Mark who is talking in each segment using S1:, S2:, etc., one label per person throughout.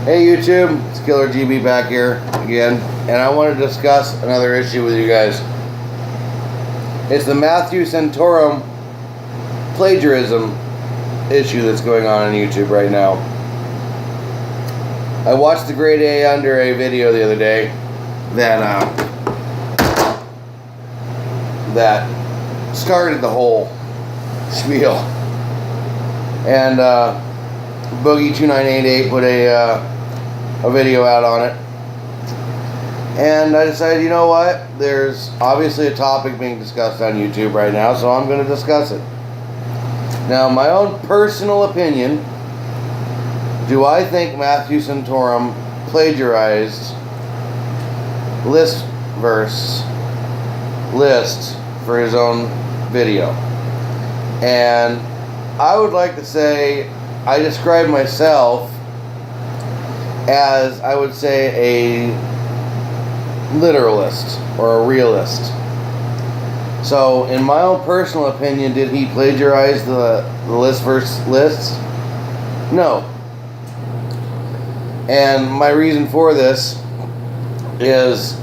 S1: Hey YouTube, it's Killer GB back here again, and I want to discuss another issue with you guys. It's the Matthew Santoro plagiarism issue that's going on YouTube right now. I watched the GradeAUnderA video the other day that started the whole spiel, and Bungee 2988 put a video out on it, and I decided, you know what, there's obviously a topic being discussed on YouTube right now, so I'm going to discuss it. Now, my own personal opinion, do I think Matthew Santoro plagiarized list for his own video? And I would like to say I describe myself as, I would say, a literalist or a realist. So, in my own personal opinion, did he plagiarize the list versus lists? No. And my reason for this is,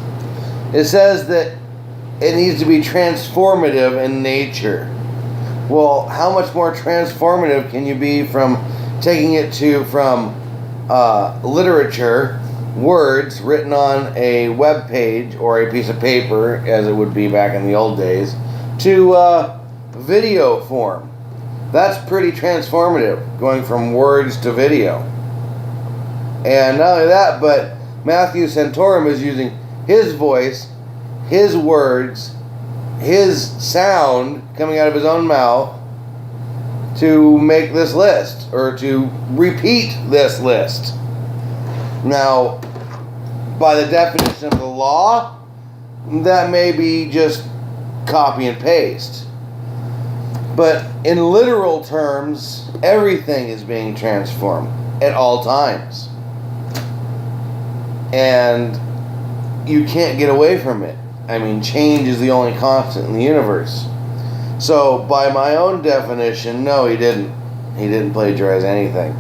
S1: it says that it needs to be transformative in nature. Well, how much more transformative can you be from taking it from literature, words written on a web page or a piece of paper, as it would be back in the old days, to video form? That's pretty transformative, going from words to video. And not only that, but Matthew Santoro is using his voice, his words, his sound coming out of his own mouth to make this list, or to repeat this list. Now, by the definition of the law, that may be just copy and paste. But in literal terms, everything is being transformed at all times. And you can't get away from it. I mean, change is the only constant in the universe. So, by my own definition, no, he didn't. He didn't plagiarize anything.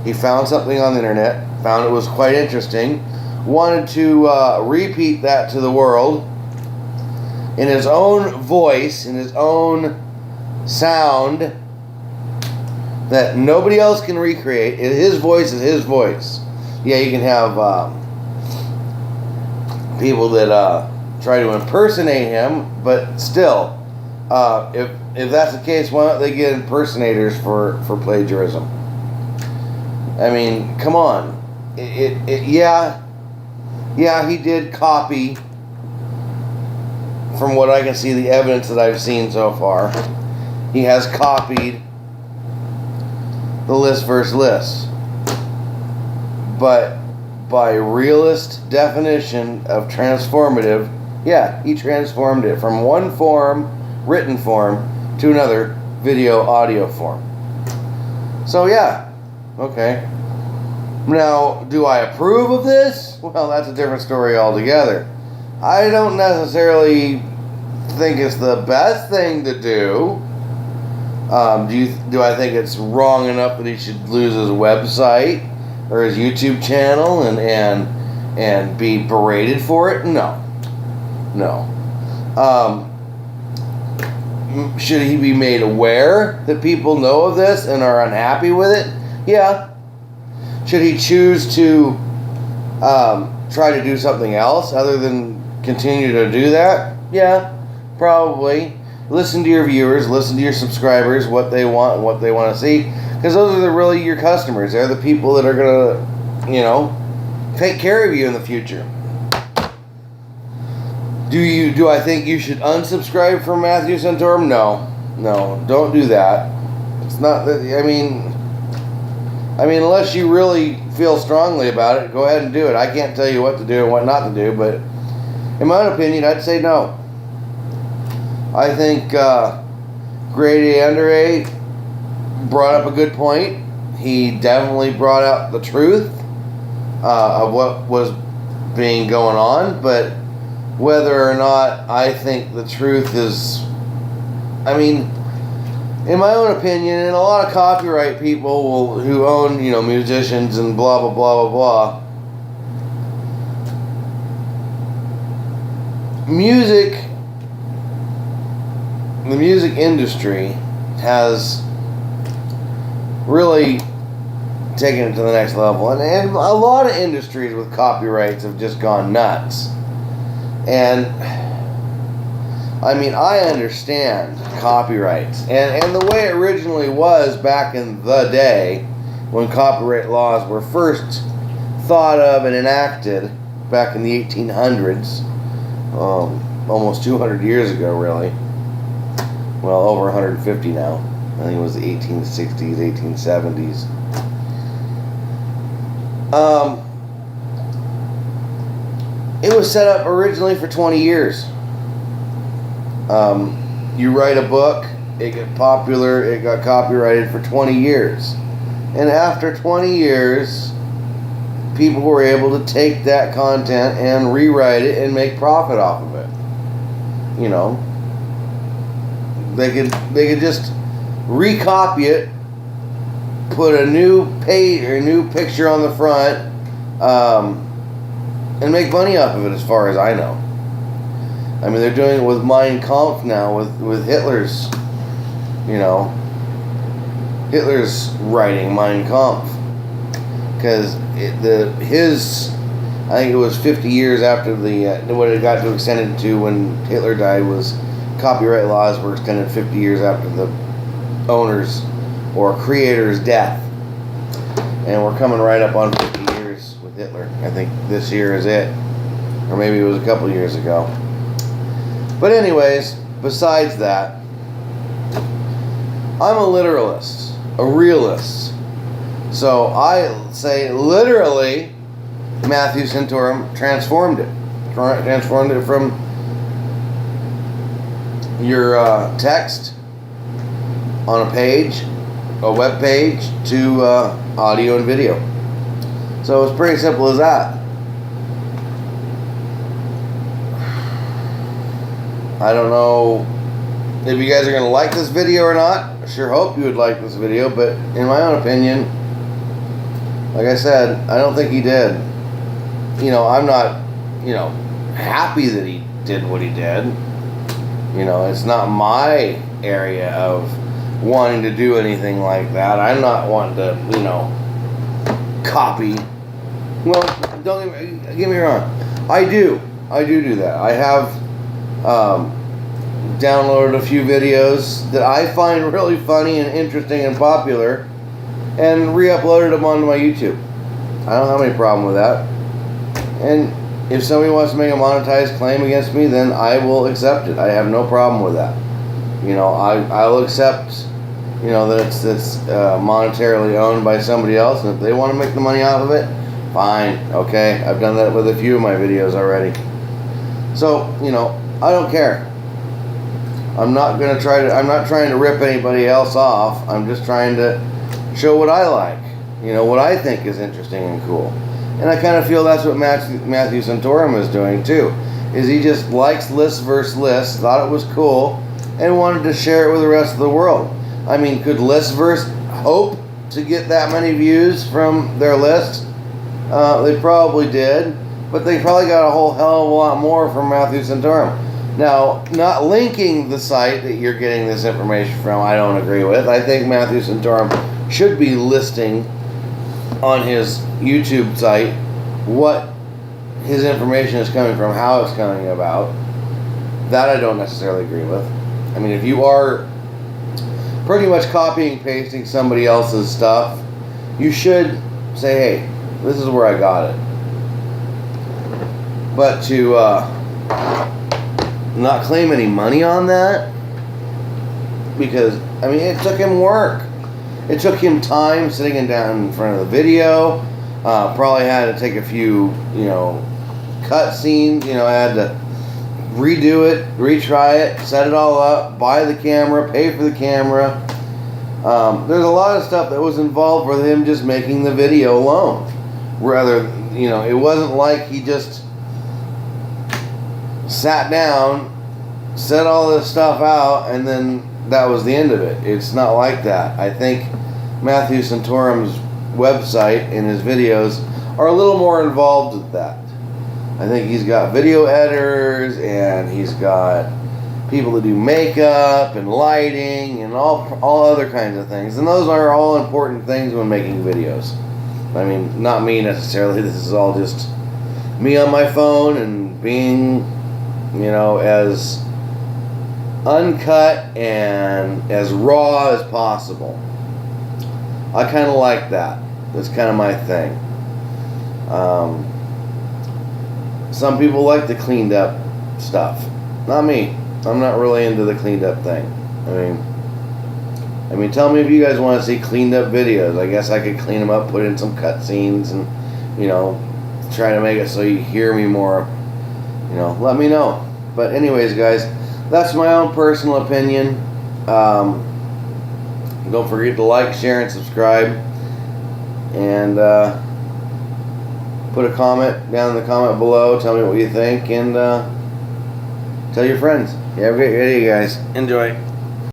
S1: He found something on the internet, found it was quite interesting, wanted to repeat that to the world in his own voice, in his own sound that nobody else can recreate. His voice is his voice. Yeah, you can have people that try to impersonate him, but still, if that's the case, why don't they get impersonators for plagiarism? I mean, come on. Yeah, he did copy. From what I can see, the evidence that I've seen so far, he has copied the list versus list. But by realist definition of transformative, yeah, he transformed it from one form, written form, to another, video, audio form. So yeah, okay. Now, do I approve of this? Well, that's a different story altogether. I don't necessarily think it's the best thing to do. Do I think it's wrong enough that he should lose his website or his YouTube channel and be berated for it? No. Should he be made aware that people know of this and are unhappy with it? Yeah. Should he choose to try to do something else other than continue to do that? Yeah, probably. Listen to your viewers, listen to your subscribers, what they want and what they want to see, because those are really your customers. They're the people that are going to, take care of you in the future. Do I think you should unsubscribe from Matthew Santoro? No, don't do that. It's not that, I mean, unless you really feel strongly about it, go ahead and do it. I can't tell you what to do and what not to do, but in my own opinion, I'd say no. I think GradeAUnderA brought up a good point. He definitely brought out the truth of what was being going on, but whether or not I think the truth is, in my own opinion, and a lot of copyright people who own, musicians and blah, blah, blah, blah, blah, the music industry has really taken it to the next level. And a lot of industries with copyrights have just gone nuts. And I mean, I understand copyrights. And the way it originally was back in the day, when copyright laws were first thought of and enacted back in the 1800s, almost 200 years ago, really. Well, over 150 now. I think it was the 1860s, 1870s. It was set up originally for 20 years. You write a book, it got popular, it got copyrighted for 20 years. And after 20 years, people were able to take that content and rewrite it and make profit off of it. They could just recopy it, put a new page or a new picture on the front, and make money off of it, as far as I know. I mean, they're doing it with Mein Kampf now, with Hitler's, Hitler's writing Mein Kampf, because I think it was 50 years after what it got to extended to when Hitler died, was copyright laws were extended 50 years after the owner's or creator's death. And we're coming right up on 50 years with Hitler. I think this year is it. Or maybe it was a couple years ago. But anyways, besides that, I'm a literalist, a realist. So I say literally, Matthew Santoro transformed it. Transformed it from your text on a page, a web page, to audio and video. So it's pretty simple as that. I don't know if you guys are going to like this video or not. I sure hope you would like this video, but in my own opinion, like I said, I don't think he did. I'm not, happy that he did what he did. It's not my area of wanting to do anything like that. I'm not wanting to, copy. Well, don't get me wrong. I do that. I have downloaded a few videos that I find really funny and interesting and popular, and re-uploaded them onto my YouTube. I don't have any problem with that. And if somebody wants to make a monetized claim against me, then I will accept it. I have no problem with that. I'll accept, that it's monetarily owned by somebody else, and if they want to make the money off of it, fine, okay. I've done that with a few of my videos already. So, I don't care. I'm not trying to rip anybody else off. I'm just trying to show what I like, what I think is interesting and cool. And I kind of feel that's what Matthew Santoro is doing too. Is he just likes lists versus lists, thought it was cool, and wanted to share it with the rest of the world. I mean, could Listverse hope to get that many views from their list? They probably did, but they probably got a whole hell of a lot more from Matthew Santoro. Now, not linking the site that you're getting this information from, I don't agree with. I think Matthew Santoro should be listing on his YouTube site what his information is coming from, how it's coming about. That I don't necessarily agree with. I mean, if you are pretty much copying and pasting somebody else's stuff, you should say, hey, this is where I got it. But to not claim any money on that, because, I mean, it took him work. It took him time sitting down in front of the video. Probably had to take a few, cut scenes. Had to redo it, retry it, set it all up, buy the camera, pay for the camera. There's a lot of stuff that was involved with him just making the video alone. Rather, it wasn't like he just sat down, set all this stuff out, and then that was the end of it. It's not like that. I think Matthew Santoro's website and his videos are a little more involved with that. I think he's got video editors, and he's got people that do makeup and lighting and all other kinds of things. And those are all important things when making videos. I mean, not me necessarily. This is all just me on my phone and being, as uncut and as raw as possible. I kind of like that. That's kind of my thing. Some people like the cleaned up stuff. Not me. I'm not really into the cleaned up thing. I mean, tell me if you guys want to see cleaned up videos. I guess I could clean them up, put in some cutscenes, and try to make it so you hear me more. Let me know. But anyways, guys, that's my own personal opinion. Don't forget to like, share, and subscribe. And put a comment down in the comment below. Tell me what you think, and tell your friends. You have a great video, guys. Enjoy.